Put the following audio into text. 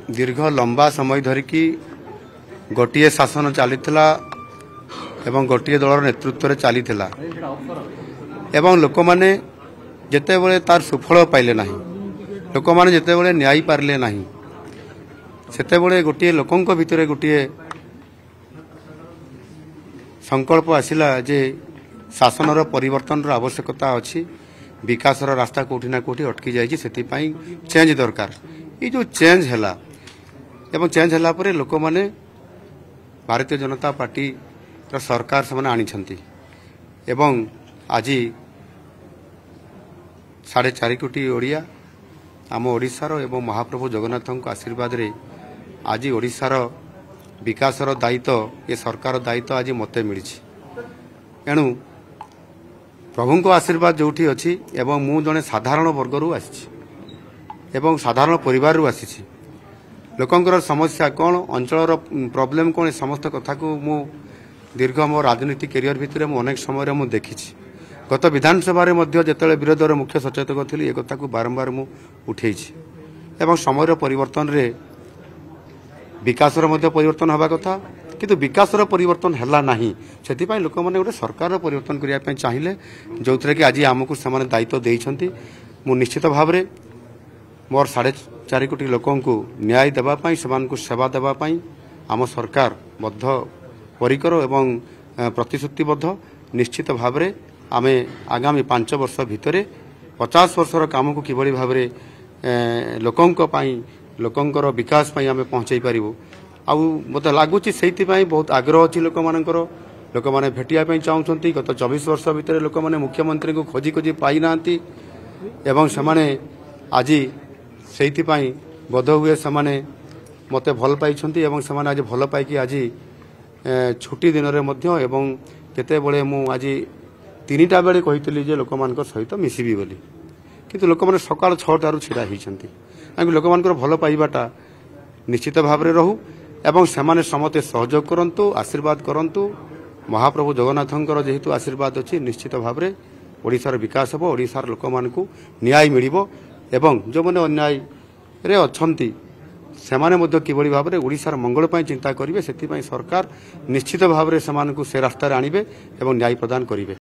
दीर्घ लंबा समय धरिकी गोटे शासन चलीथिला एवं गोटे दलर नेतृत्व चलीथिला एवं लोक माने जेतेबेले तार सुफल पाइले नाही लोक माने जेतेबेले न्याय पारले नाही सेतेबेले गोटे लोकंक भितरे गोटे संकल्प आसिला जे शासनर परिवर्तन आवश्यकता अच्छी विकासर रास्ता कोठी ना कोठी अटकी जाइए से चेंज दरकार ये जो चेंज है एवं चेंज है पर लोक मैंने भारतीय जनता पार्टी सरकार से आनी एवं आज 4.5 कोटी ओडिया आम ओडिशार एवं महाप्रभु जगन्नाथ आशीर्वाद रे आज ओडिशार विकासर दायित्व ये सरकार दायित्व आज मते मिली एणु प्रभु को आशीर्वाद जोठी अच्छी एवं मु जने साधारण वर्गर आसी एवं साधारण परिवार आसी लोकंकर समस्या कौन अंचल प्रॉब्लम कौन समस्त कथा को मु दीर्घ मो राजनीतिक कैरियर भितर अनेक समय मु देखी गत विधानसभा जिते विरोधर मुख्य सचेतक थी ए कथा को बारंबार मु उठे एवं समय परिवर्तन रे विकासर परिवर्तन हवा कथा किंतु विकासर परिवर्तन हैला नहीं से लोक मैंने गोटे सरकार परिवर्तन करने चाहिए जो थे कि आज आमको से दायित्व देइछंती मु निश्चित भाव में मोर 4.5 कोटी लोकों को न्याय देवाई से सेवा देवाई आम सरकार बद्ध परिकर एवं प्रतिश्रुतिबद्ध निश्चित भाव में आम आगामी 5 वर्ष भितर 50 वर्षर काम को किभली भाव में लोकंकर विकास आम पहुँचाई पारिबु आउ मते लगुच से बहुत आग्रह अच्छी लोक मैंने भेटिया चाहते गत 24 वर्ष भितर लोक मैंने मुख्यमंत्री को खोजी खोजी पाई ना एवं से आज से बोध हुए से मते भल पाई से आज भल पाई आज छुट्टी दिन में केते बड़े मु आज 3टा बेले कही लोक मान सहित मिसबी बोली किंतु लोक मैंने सकाल 6टारू छिड़ा होती लोक मान भल पाइबाटा निश्चित भाव में रहू एवं से समते सहयोग करंतु आशीर्वाद करंतु महाप्रभु जगन्नाथंकर जेहेतु आशीर्वाद अच्छी निश्चित भाव में ओडिशार विकास हो ओडिशार लोक मानकु न्याय मिलिबो एवं जो मैंने अन्याय रे अछंती सेमाने मध्य किभली भाव में ओडिशार मंगल पई चिंता करिवे सेति पई सरकार निश्चित भाव में से रास्तार आनिबे एवं न्याय प्रदान करिवे।